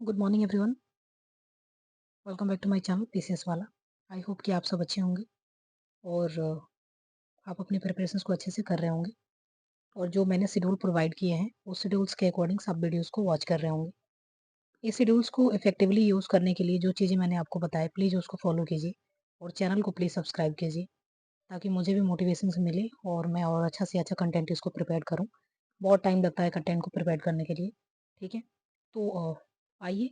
Good morning everyone. Welcome back to my channel PCS वाला। आई hope कि आप सब अच्छे होंगे और आप अपनी प्रिपरेशंस को अच्छे से कर रहे होंगे और जो मैंने शेड्यूल प्रोवाइड किए हैं उस शेड्यूल्स के अकॉर्डिंग सब वीडियोस को वॉच कर रहे होंगे। इस शेड्यूल्स को इफेक्टिवली यूज़ करने के लिए जो चीज़ें मैंने आपको बताया प्लीज़ उसको फॉलो कीजिए और चैनल को प्लीज़ सब्सक्राइब कीजिए ताकि मुझे भी मोटिवेशन मिले और मैं और अच्छा से अच्छा कंटेंट इसको प्रिपेयर करूँ। बहुत टाइम लगता है कंटेंट को प्रिपेयर करने के लिए, ठीक है। तो आइए,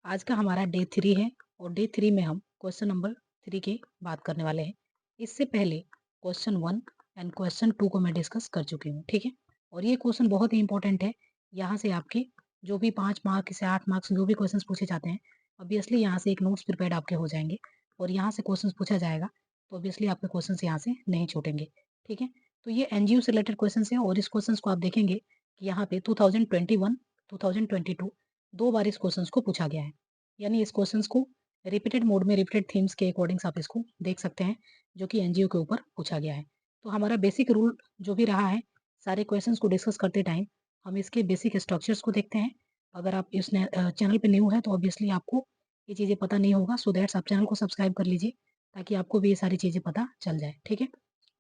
आज का हमारा डे 3 है और डे 3 में हम क्वेश्चन नंबर 3 की बात करने वाले हैं। इससे पहले क्वेश्चन 1 एंड क्वेश्चन 2 को मैं डिस्कस कर चुकी हूँ, ठीक है। और ये क्वेश्चन बहुत ही इंपॉर्टेंट है। यहाँ से आपके जो भी 5 मार्क्स से 8 मार्क्स जो भी क्वेश्चन पूछे जाते हैं, ऑब्वियसली यहाँ से एक नोट्स प्रिपेयर्ड आपके हो जाएंगे और यहाँ से क्वेश्चन पूछा जाएगा तो ऑब्वियसली आपके क्वेश्चन यहाँ से नहीं छूटेंगे, ठीक है। तो ये एनजीओ से रिलेटेड क्वेश्चन है और इस क्वेश्चन को आप देखेंगे कि यहाँ पे 2021, 2022 2 बार इस क्वेश्चन को पूछा गया है। यानी इस क्वेश्चन को रिपीटेड मोड में रिपीटेड थीम्स के अकॉर्डिंग्स आप इसको देख सकते हैं जो कि एनजीओ के ऊपर पूछा गया है। तो हमारा बेसिक रूल जो भी रहा है, सारे क्वेश्चंस को डिस्कस करते टाइम हम इसके बेसिक स्ट्रक्चर्स को देखते हैं। अगर आप इस चैनल पे न्यू है तो ऑब्वियसली आपको ये चीज़ें पता नहीं होगा, सो दैट्स आप चैनल को सब्सक्राइब कर लीजिए ताकि आपको भी ये सारी चीज़ें पता चल जाए, ठीक है।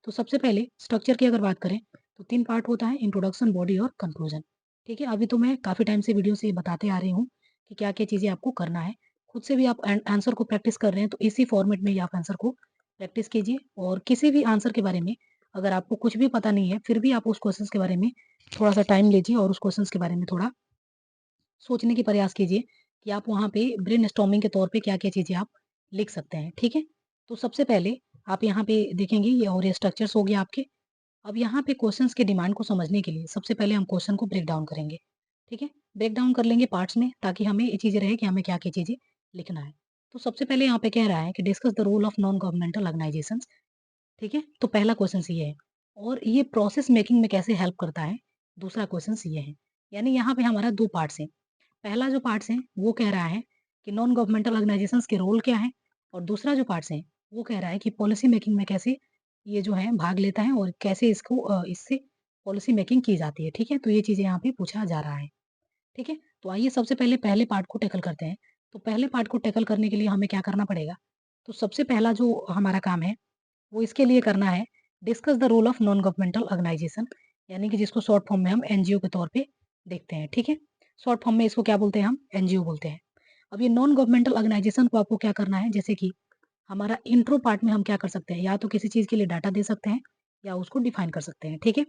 तो सबसे पहले स्ट्रक्चर की अगर बात करें तो 3 पार्ट होता है, इंट्रोडक्शन, बॉडी और कंक्लूजन, ठीक है। अभी तो मैं काफ़ी टाइम से वीडियो से बताते आ रही हूँ कि क्या-क्या चीज़ें आपको करना है। खुद से भी आप आंसर को प्रैक्टिस कर रहे हैं तो इसी फॉर्मेट में ही आप आंसर को प्रैक्टिस कीजिए और किसी भी आंसर के बारे में अगर आपको कुछ भी पता नहीं है, फिर भी आप उस क्वेश्चंस के बारे में थोड़ा-सा टाइम लीजिए और उस क्वेश्चंस के बारे में थोड़ा सोचने की प्रयास कीजिए कि आप वहाँ पे ब्रेनस्टॉर्मिंग के तौर पे क्या-क्या चीज़ें आप लिख सकते हैं, ठीक है? तो सबसे पहले आप यहाँ पे देखेंगे ये और ये स्ट्रक्चर्स हो गए आपके। अब यहाँ पे क्वेश्चंस की डिमांड को समझने के लिए सबसे पहले हम क्वेश्चन को ब्रेक डाउन करेंगे, ठीक है? ब्रेक डाउन कर लेंगे पार्ट्स में ताकि हमें ये चीज़ें रहे कि हमें क्या-क्या चीज़ें लिखना है। तो सबसे पहले यहाँ पे कह रहा है कि discuss the role of non governmental organisations, ठीक है? तो पहला क्वेश्चन ये है और ये प्रोसेस मेकिंग में कैसे हेल्प करता है, दूसरा क्वेश्चन ये है। यानी यहाँ पे हमारा 2 पार्ट्स हैं। पहला जो पार्ट्स है वो कह रहा है कि नॉन गवर्नमेंटल ऑर्गेनाइजेशंस के रोल क्या है और दूसरा जो पार्ट्स है वो कह रहा है कि पॉलिसी मेकिंग में कैसे ये जो है भाग लेता है और कैसे इसको इससे पॉलिसी मेकिंग की जाती है, ठीक है। तो ये चीजें यहाँ पे पूछा जा रहा है, ठीक है। तो आइए सबसे पहले पहले पार्ट को टैकल करते हैं। तो पहले पार्ट को टैकल करने के लिए हमें क्या करना पड़ेगा, तो सबसे पहला जो हमारा काम है वो इसके लिए करना है, discuss the role of non governmental organisation, यानी कि जिसको शॉर्ट फॉर्म में हम एनजीओ के तौर पे देखते हैं, ठीक है। शॉर्ट फॉर्म में इसको क्या बोलते हैं, हम एनजीओ बोलते हैं। अब ये नॉन गवर्नमेंटल ऑर्गेनाइजेशन को आपको क्या करना है, जैसे कि हमारा इंट्रो पार्ट में हम क्या कर सकते हैं, या तो किसी चीज़ के लिए डाटा दे सकते हैं या उसको डिफाइन कर सकते हैं, ठीक है।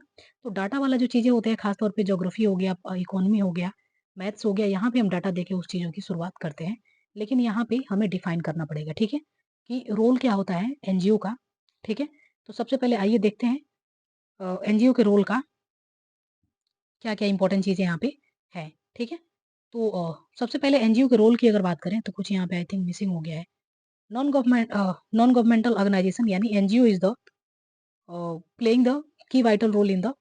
तो डाटा वाला जो चीज़ें होते हैं खास तौर पे ज्योग्राफी हो गया, इकोनॉमी हो गया, मैथ्स हो गया, यहाँ पे हम डाटा देके उस चीज़ों की शुरुआत करते हैं। लेकिन यहाँ पे हमें डिफाइन करना पड़ेगा, ठीक है, कि रोल क्या होता है एनजीओ का, ठीक है। तो सबसे पहले आइए देखते हैं एनजीओ के रोल का क्या-क्या इंपॉर्टेंट चीज़ें यहाँ पे है, ठीक है। तो सबसे पहले एनजीओ के रोल की अगर बात करें तो कुछ यहाँ पे आई थिंक मिसिंग हो गया है। नॉन गवर्नमेंटल ऑर्गेनाइजेशन यानी NGO is the playing the key vital role in the,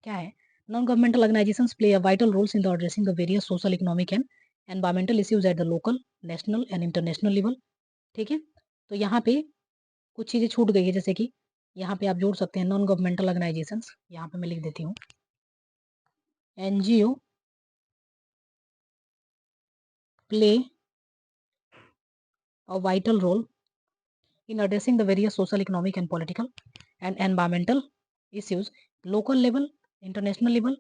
क्या है, non governmental organisations play a vital roles in the addressing the various social, economic and environmental issues at the local, national and international level, ठीक है। तो यहाँ पे कुछ चीज़ें छूट गई है, जैसे कि यहाँ पे आप जोड़ सकते हैं नॉन गवर्नमेंटल ऑर्गेनाइजेशंस, यहाँ पे मैं लिख देती हूँ NGO play a vital role in addressing the various social, economic, and political and environmental issues, local level, international level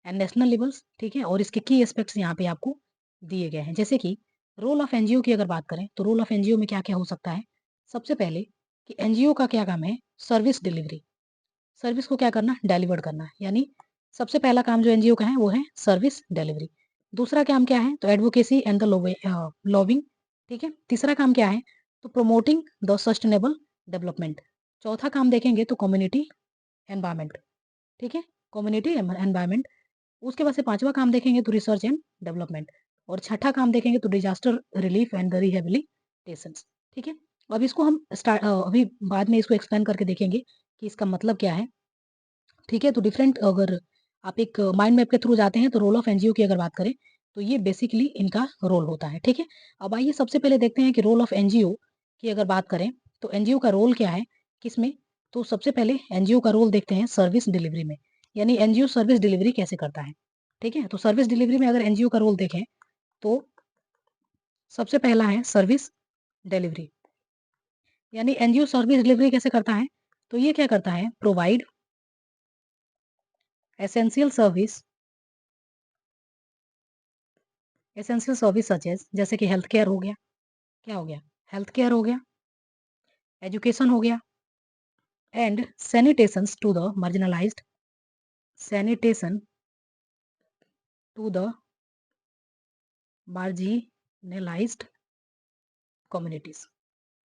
and national levels, ठीक है। और इसके की एस्पेक्ट्स यहाँ पे आपको दिए गए हैं, जैसे कि रोल ऑफ एनजीओ की अगर बात करें तो रोल ऑफ एनजीओ में क्या-क्या हो सकता है। सबसे पहले कि एनजीओ का क्या काम है, सर्विस डिलीवरी, सर्विस को क्या करना, डिलीवर करना, यानी सबसे पहला काम जो एनजीओ का है वो है सर्विस डिलीवरी। दूसरा काम क्या है, तो एडवोकेसी एंड द लॉबिंग, ठीक है। तीसरा काम क्या है, तो प्रमोटिंग द सस्टेनेबल डेवलपमेंट। चौथा काम देखेंगे तो कम्युनिटी एनवायरनमेंट, ठीक है, कम्युनिटी एनवायरनमेंट। उसके बाद से पांचवा काम देखेंगे तो रिसर्च एंड डेवलपमेंट और छठा काम देखेंगे तो disaster relief and the rehabilitation, ठीक है। अब इसको हम अभी बाद में इसको एक्सप्लेन करके देखेंगे कि इसका मतलब क्या है, ठीक है। तो डिफरेंट अगर आप एक माइंड मैप के थ्रू जाते हैं तो रोल ऑफ एनजीओ की अगर बात करें तो ये बेसिकली इनका रोल होता है, ठीक है। अब आइए सबसे पहले देखते हैं कि रोल ऑफ एनजीओ की अगर बात करें तो एनजीओ का रोल क्या है, किसमें। तो सबसे पहले एनजीओ का रोल देखते हैं सर्विस डिलीवरी में, यानी एनजीओ सर्विस डिलीवरी कैसे करता है, ठीक है। तो सर्विस डिलीवरी में अगर एनजीओ का रोल देखें तो सबसे पहला है सर्विस डिलीवरी, यानी एनजीओ सर्विस डिलीवरी कैसे करता है, तो ये क्या करता है, provide essential service, essential service such as, जैसे कि हेल्थ केयर हो गया, क्या हो गया, हेल्थ केयर हो गया, एजुकेशन हो गया, and sanitations to the marginalised, sanitation to the marginalised communities.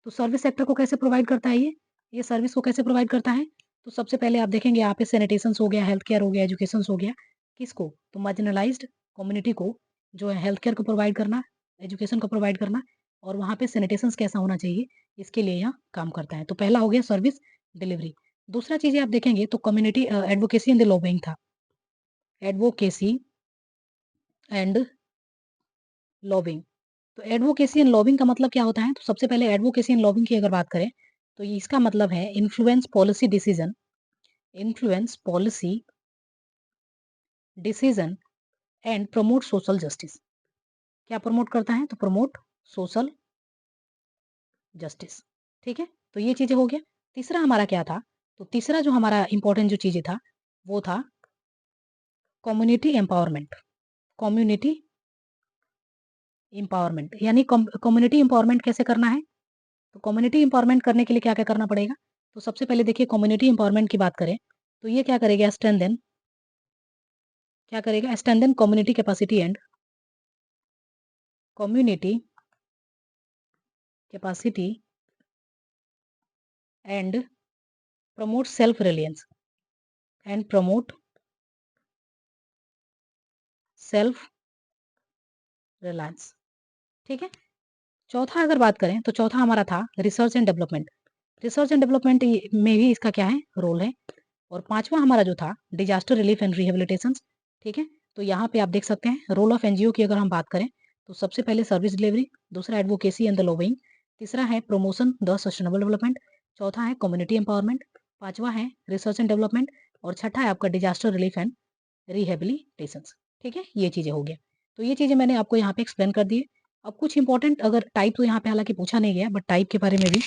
तो सर्विस सेक्टर को कैसे प्रोवाइड करता है ये सर्विस को कैसे प्रोवाइड करता है, तो सबसे पहले आप देखेंगे यहाँ पे सैनिटेशन हो गया, हेल्थ केयर हो गया, एजुकेशन हो गया, किसको, तो मार्जिनलाइज्ड कम्युनिटी को, जो है हेल्थ केयर को प्रोवाइड करना, एजुकेशन को प्रोवाइड करना, और वहाँ पे सैनिटेशन कैसा होना चाहिए, इसके लिए यह काम करता है। तो पहला हो गया सर्विस डिलीवरी। दूसरा चीजें आप देखेंगे तो कम्युनिटी एडवोकेसी एंड लॉबिंग था, एडवोकेसी एंड लॉबिंग। तो एडवोकेसी एंड लॉबिंग का मतलब क्या होता है, तो सबसे पहले एडवोकेसी एंड लॉबिंग की अगर बात करें तो ये इसका मतलब है influence policy decision, influence policy decision and promote social justice. क्या प्रमोट करता है, तो प्रमोट सोशल जस्टिस। ठीक है, तो ये चीजें हो गया। तीसरा हमारा क्या था, तो तीसरा जो हमारा इंपॉर्टेंट जो चीजें था वो था कम्युनिटी एम्पावरमेंट, कम्युनिटी एम्पावरमेंट, यानी कम्युनिटी एम्पावरमेंट कैसे करना है, तो कम्युनिटी एम्पावरमेंट करने के लिए क्या क्या करना पड़ेगा, तो सबसे पहले देखिए कम्युनिटी एम्पावरमेंट की बात करें तो ये क्या करेगा, स्ट्रेंथन, क्या करेगा, strengthen community capacity and community capacity and promote self reliance, and promote self reliance. ठीक है, चौथा अगर बात करें तो चौथा हमारा था research and development, research and development में भी इसका क्या है, रोल है। और पांचवा हमारा जो था डिजास्टर रिलीफ एंड रिहेबिलिटेशन। ठीक है, तो यहाँ पे आप देख सकते हैं रोल ऑफ एनजीओ की अगर हम बात करें तो सबसे पहले सर्विस डिलीवरी, दूसरा एडवोकेसी एंड द लॉबिंग, तीसरा है प्रमोशन द सस्टेनेबल डेवलपमेंट, चौथा है कम्युनिटी एम्पावरमेंट, पांचवा है रिसर्च एंड डेवलपमेंट, और छठा है आपका डिजास्टर रिलीफ एंड रिहेबिलिटेशन। ठीक है, ये चीजें हो गया। तो ये चीजें मैंने आपको यहाँ पे एक्सप्लेन कर दी। अब कुछ इंपॉर्टेंट अगर टाइप तो यहाँ पे हालांकि पूछा नहीं गया, बट टाइप के बारे में भी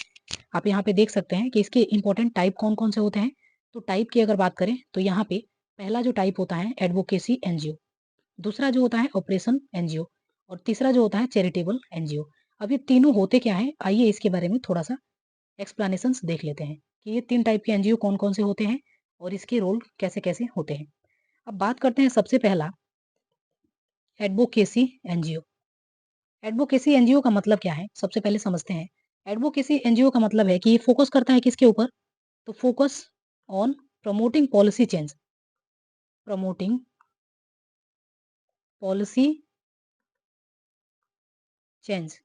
आप यहाँ पे देख सकते हैं कि इसके इंपॉर्टेंट टाइप कौन कौन से होते हैं। तो टाइप की अगर बात करें तो यहाँ पे पहला जो टाइप होता है एडवोकेसी एनजीओ, दूसरा जो होता है ऑपरेशन एनजीओ, और तीसरा जो होता है चैरिटेबल एनजीओ। अब ये तीनों होते क्या है, आइए इसके बारे में थोड़ा सा एक्सप्लेनेशन देख लेते हैं कि ये तीन टाइप के एनजीओ कौन कौन से होते हैं और इसके रोल कैसे कैसे होते हैं। अब बात करते हैं सबसे पहला एडवोकेसी एनजीओ। एडवोकेसी एनजीओ का मतलब क्या है, सबसे पहले समझते हैं। एडवोकेसी एनजीओ का मतलब है कि ये फोकस करता है किसके ऊपर, तो focus on promoting policy change, promoting policy change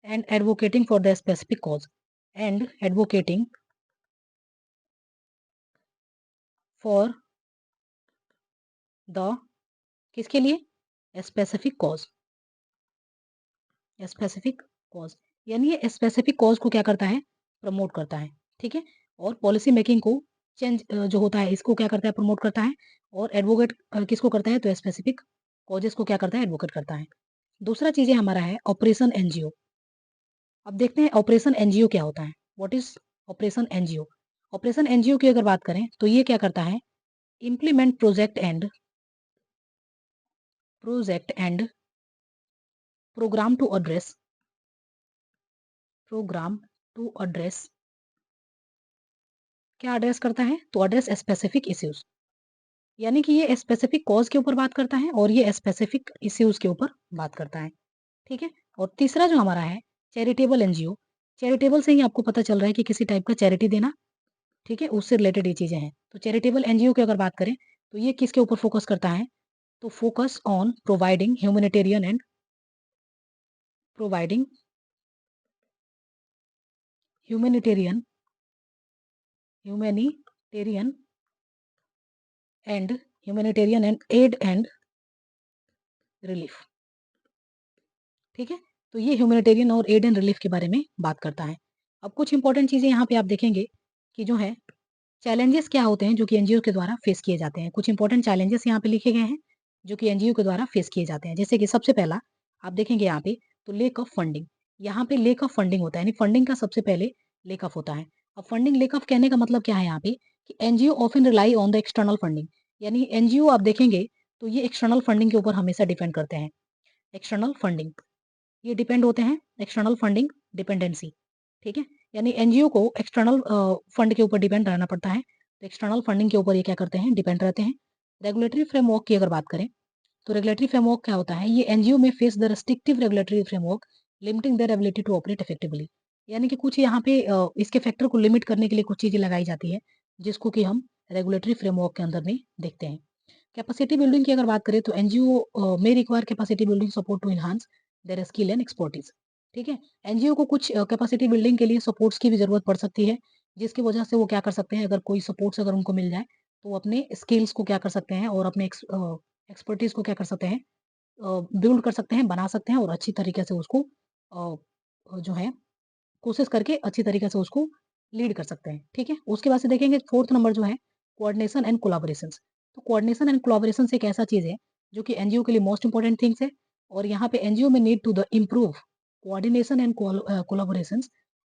and advocating for the specific cause, and advocating for the, किसके लिए, स्पेसिफिक कॉज, स्पेसिफिक कॉज, यानी ये स्पेसिफिक कॉज को क्या करता है, प्रमोट करता है। ठीक है, और पॉलिसी मेकिंग को चेंज जो होता है इसको क्या करता है, प्रमोट करता है, और एडवोकेट किसको करता है, तो स्पेसिफिक कॉजेस को क्या करता है, एडवोकेट करता है। दूसरा चीज हमारा है ऑपरेशन एनजीओ। अब देखते हैं ऑपरेशन एनजीओ क्या होता है, what is operation NGO. Operation NGO की अगर बात करें तो ये क्या करता है, implement project and programme to address, programme to address, क्या एड्रेस करता है, तो एड्रेस स्पेसिफिक इश्यूज, यानी कि ये स्पेसिफिक कॉज के ऊपर बात करता है और ये स्पेसिफिक इश्यूज के ऊपर बात करता है। ठीक है, और तीसरा जो हमारा है चैरिटेबल एनजीओ, चैरिटेबल से ही आपको पता चल रहा है कि किसी टाइप का चैरिटी देना। ठीक है, उससे रिलेटेड ये चीजें हैं। तो चैरिटेबल एनजीओ की अगर बात करें तो ये किसके ऊपर फोकस करता है, तो focus on providing humanitarian and providing humanitarian humanitarian and humanitarian and aid and relief. ठीक है, तो ये ह्यूमैनिटेरियन और एड एंड रिलीफ के बारे में बात करता है। अब कुछ इंपॉर्टेंट चीजें यहाँ पे आप देखेंगे कि जो है चैलेंजेस क्या होते हैं जो कि एनजीओ के द्वारा फेस किए जाते हैं। कुछ इंपॉर्टेंट चैलेंजेस यहाँ पे लिखे गए हैं जो कि एनजीओ के द्वारा फेस किए जाते हैं। जैसे कि सबसे पहला आप देखेंगे यहाँ पे तो लेक ऑफ फंडिंग, यहाँ पे लेक ऑफ फंडिंग होता है, यानी फंडिंग का सबसे पहले लेक ऑफ होता है। अब फंडिंग लेक ऑफ कहने का मतलब क्या है यहाँ पे कि NGO often rely on the external funding, यानी एनजीओ आप देखेंगे तो ये एक्सटर्नल फंडिंग के ऊपर हमेशा डिपेंड करते हैं। एक्सटर्नल फंडिंग, ये डिपेंड होते हैं, एक्सटर्नल फंडिंग डिपेंडेंसी, ठीक है। यानी एनजीओ को एक्सटर्नल फंड के ऊपर डिपेंड रहना पड़ता है, तो एक्सटर्नल फंडिंग के ऊपर ये क्या करते हैं, डिपेंड रहते हैं। रेगुलेटरी फ्रेमवर्क की अगर बात करें तो रेगुलेटरी फ्रेमवर्क क्या होता है, ये एनजीओ में face the restrictive regulatory framework limiting their ability to operate effectively, यानी कि कुछ यहाँ पे इसके फैक्टर को लिमिट करने के लिए कुछ चीजें लगाई जाती है, जिसको कि हम रेगुलेटरी फ्रेमवर्क के अंदर में देखते हैं। कैपेसिटी बिल्डिंग की अगर बात करें तो एनजीओ में require capacity building support to enhance their skill and expertise, ठीक है। एनजीओ को कुछ कैपेसिटी बिल्डिंग के लिए सपोर्ट्स की भी जरूरत पड़ सकती है, जिसकी वजह से वो क्या कर सकते हैं, अगर कोई सपोर्ट्स अगर उनको मिल जाए तो वो अपने स्किल्स को क्या कर सकते हैं और अपने एक्सपर्टीज को क्या कर सकते हैं, बिल्ड कर सकते हैं, बना सकते हैं और अच्छी तरीके से उसको जो है कोशिश करके अच्छी तरीके से उसको लीड कर सकते हैं, ठीक है। उसके बाद से देखेंगे फोर्थ नंबर जो है कोऑर्डिनेशन एंड कोलैबोरेशन। तो कोऑर्डिनेशन एंड कोलैबोरेशन एक ऐसा चीज है जो कि एनजीओ के लिए मोस्ट इंपोर्टेंट थिंग्स है, और यहाँ पे एनजीओ में need to the improve coordination and collaboration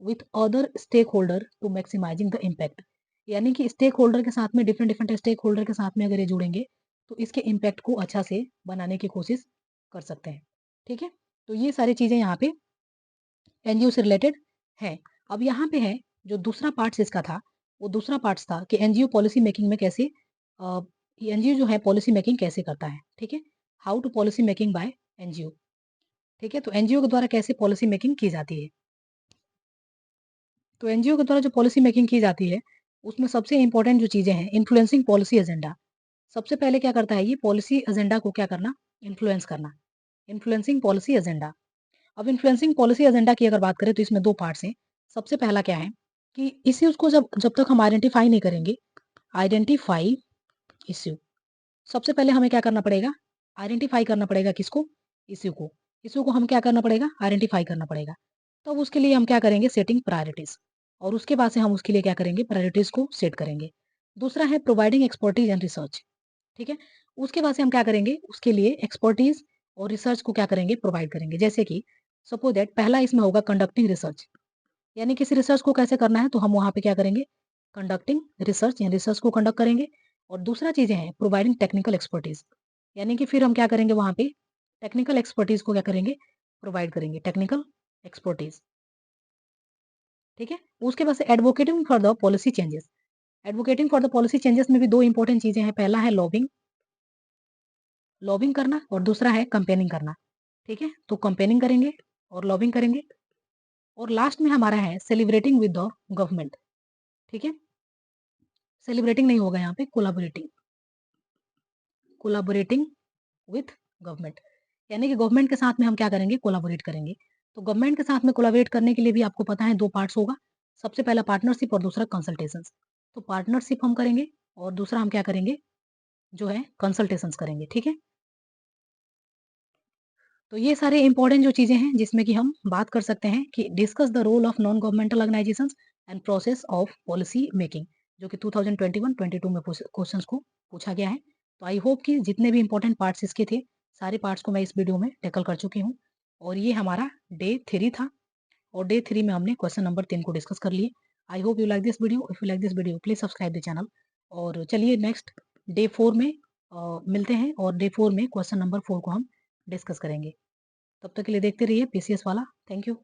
with other stakeholder to maximising the impact, यानी कि स्टेक होल्डर के साथ में डिफरेंट डिफरेंट स्टेक होल्डर के साथ में अगर ये जुड़ेंगे तो इसके इम्पैक्ट को अच्छा से बनाने की कोशिश कर सकते हैं, ठीक है। तो ये सारी चीजें यहाँ पे एनजीओ से रिलेटेड है। अब यहाँ पे है जो दूसरा पार्ट इसका था, वो दूसरा पार्ट था कि एनजीओ पॉलिसी मेकिंग में कैसे एनजीओ जो है पॉलिसी मेकिंग कैसे करता है, ठीक है। How to policy making by NGO, ठीक है। तो एनजीओ के द्वारा कैसे पॉलिसी मेकिंग की जाती है, तो एनजीओ के द्वारा जो पॉलिसी मेकिंग की जाती है उसमें सबसे इंपॉर्टेंट जो चीजें हैं, इन्फ्लुएंसिंग पॉलिसी एजेंडा। सबसे पहले क्या करता है ये पॉलिसी एजेंडा को क्या करना, इन्फ्लुएंस करना, इन्फ्लुएंसिंग पॉलिसी एजेंडा। अब इन्फ्लुएंसिंग पॉलिसी एजेंडा की अगर बात करें तो इसमें दो पार्ट्स हैं। सबसे पहला क्या है कि इश्यूज को जब जब तक हम आइडेंटिफाई नहीं करेंगे, आइडेंटिफाई इश्यू, सबसे पहले हमें क्या करना पड़ेगा, आइडेंटिफाई करना पड़ेगा किसको, इश्यू को। इश्यू को हम क्या करना पड़ेगा, आइडेंटिफाई करना पड़ेगा। तो अब उसके लिए हम क्या करेंगे, सेटिंग प्रायोरिटीज, और उसके बाद से हम उसके लिए क्या करेंगे, प्रायोरिटीज को सेट करेंगे। दूसरा है प्रोवाइडिंग एक्सपर्टीज एंड रिसर्च, ठीक है। उसके बाद से हम क्या करेंगे, उसके लिए एक्सपर्टीज और रिसर्च को क्या करेंगे, प्रोवाइड करेंगे। जैसे कि सपोज दैट पहला इसमें होगा कंडक्टिंग रिसर्च, यानी किसी रिसर्च को कैसे करना है तो हम वहां पे क्या करेंगे, कंडक्टिंग रिसर्च यानी रिसर्च को कंडक्ट करेंगे। और दूसरा चीजें हैं प्रोवाइडिंग टेक्निकल एक्सपर्टीज, यानी कि फिर हम क्या करेंगे वहां पे टेक्निकल एक्सपर्टीज को क्या करेंगे, प्रोवाइड करेंगे टेक्निकल एक्सपर्टीज, ठीक है। उसके बाद से advocating for the policy changes, advocating for the policy changes में भी दो इंपॉर्टेंट चीजें हैं, पहला है लॉबिंग, लॉबिंग करना, और दूसरा है कंपेनिंग करना, ठीक है। तो कंपेनिंग करेंगे और लॉबिंग करेंगे, और लास्ट में हमारा है सेलिब्रेटिंग विद द गवर्नमेंट, ठीक है। सेलिब्रेटिंग नहीं होगा यहाँ पे, कोलाबोरेटिंग, कोलाबोरेटिंग विथ गवर्नमेंट, यानी कि गवर्नमेंट के साथ में हम क्या करेंगे, कोलाबोरेट करेंगे। तो गवर्नमेंट के साथ में कोलाबोरेट करने के लिए भी आपको पता है दो पार्ट्स होगा, सबसे पहला पार्टनरशिप और दूसरा कंसल्टेशन। तो पार्टनरशिप हम करेंगे और दूसरा हम क्या करेंगे, जो है कंसल्टेशंस करेंगे, ठीक है। तो ये सारे इंपॉर्टेंट जो चीजें हैं जिसमें कि हम बात कर सकते हैं कि discuss the role of non governmental organisations and process of policy making, जो कि 2021-22 में क्वेश्चंस को पूछा गया है। तो आई होप कि जितने भी इंपॉर्टेंट पार्ट्स इसके थे सारे पार्ट्स को मैं इस वीडियो में टैकल कर चुकी हूँ, और ये हमारा डे 3 था, और डे 3 में हमने क्वेश्चन नंबर 3 को डिस्कस कर लिए। I hope you like this video, if you like this video please subscribe the channel. और चलिए नेक्स्ट डे 4 में मिलते हैं, और डे 4 में क्वेश्चन नंबर 4 को हम डिस्कस करेंगे। तब तक के लिए देखते रहिए पीसीएस वाला। Thank you.